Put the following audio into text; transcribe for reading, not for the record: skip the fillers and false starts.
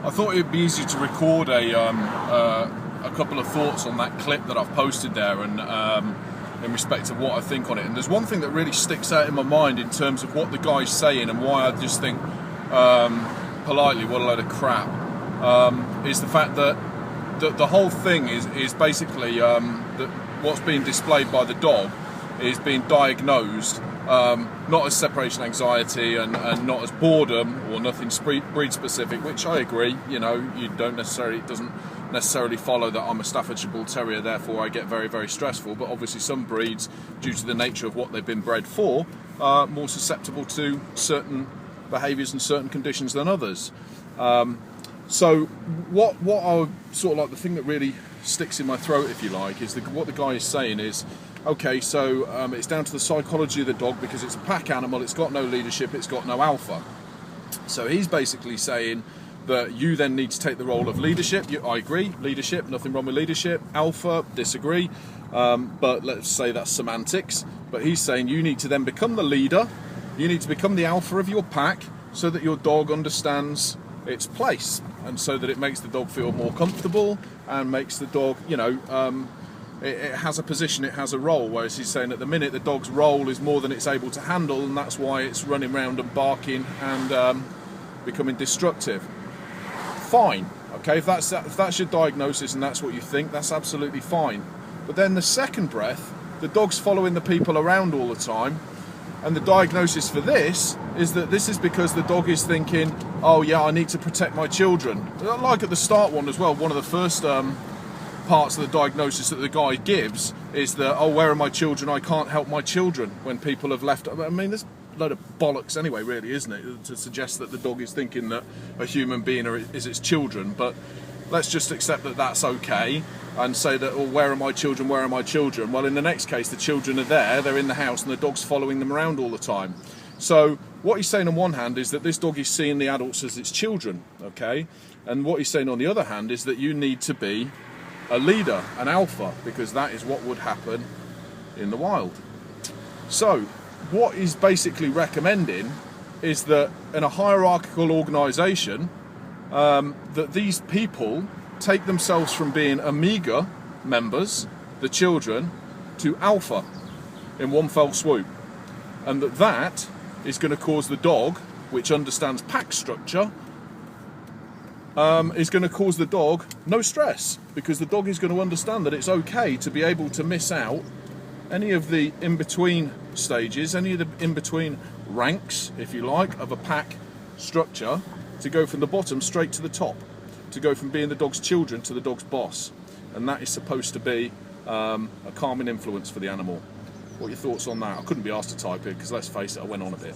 I thought it'd be easy to record a couple of thoughts on that clip that I've posted there, and in respect of what I think on it. And there's one thing that really sticks out in my mind in terms of what the guy's saying and why I just think, politely, what a load of crap, is the fact that the whole thing is basically that what's being displayed by the dog is being diagnosed not as separation anxiety and not as boredom or nothing breed specific, which I agree. You know, it doesn't necessarily follow that I'm a Staffordshire Bull Terrier, therefore I get very, very stressful. But obviously some breeds, due to the nature of what they've been bred for, are more susceptible to certain behaviours and certain conditions than others. So what I sort of like, the thing that really sticks in my throat, if you like, is what the guy is saying is, okay, so it's down to the psychology of the dog because it's a pack animal, it's got no leadership, it's got no alpha. So he's basically saying that you then need to take the role of leadership. I agree, leadership, nothing wrong with leadership. Alpha, disagree, but let's say that's semantics. But he's saying you need to then become the leader, you need to become the alpha of your pack so that your dog understands its place and so that it makes the dog feel more comfortable and makes the dog, you know, it has a position, it has a role, whereas he's saying at the minute the dog's role is more than it's able to handle, and that's why it's running around and barking and becoming destructive. Fine, okay, if that's your diagnosis and that's what you think, that's absolutely fine. But then the second breath, the dog's following the people around all the time, and the diagnosis for this is that this is because the dog is thinking, oh yeah, I need to protect my children. Like at the start one as well, one of the first parts of the diagnosis that the guy gives is that, oh, where are my children? I can't help my children when people have left. I mean, there's a load of bollocks anyway, really, isn't it, to suggest that the dog is thinking that a human being is its children. But let's just accept that that's okay and say that, oh, where are my children? Where are my children? Well, in the next case, the children are there, they're in the house, and the dog's following them around all the time. So what he's saying on one hand is that this dog is seeing the adults as its children, okay? And what he's saying on the other hand is that you need to be a leader, an alpha, because that is what would happen in the wild. So what he's basically recommending is that in a hierarchical organisation, that these people take themselves from being Omega members, the children, to alpha in one fell swoop, and that is going to cause the dog, which understands pack structure, is going to cause the dog no stress, because the dog is going to understand that it's okay to be able to miss out any of the in-between stages, any of the in-between ranks, if you like, of a pack structure, to go from the bottom straight to the top, to go from being the dog's children to the dog's boss. And that is supposed to be a calming influence for the animal. What are your thoughts on that? I couldn't be asked to type it because, let's face it, I went on a bit.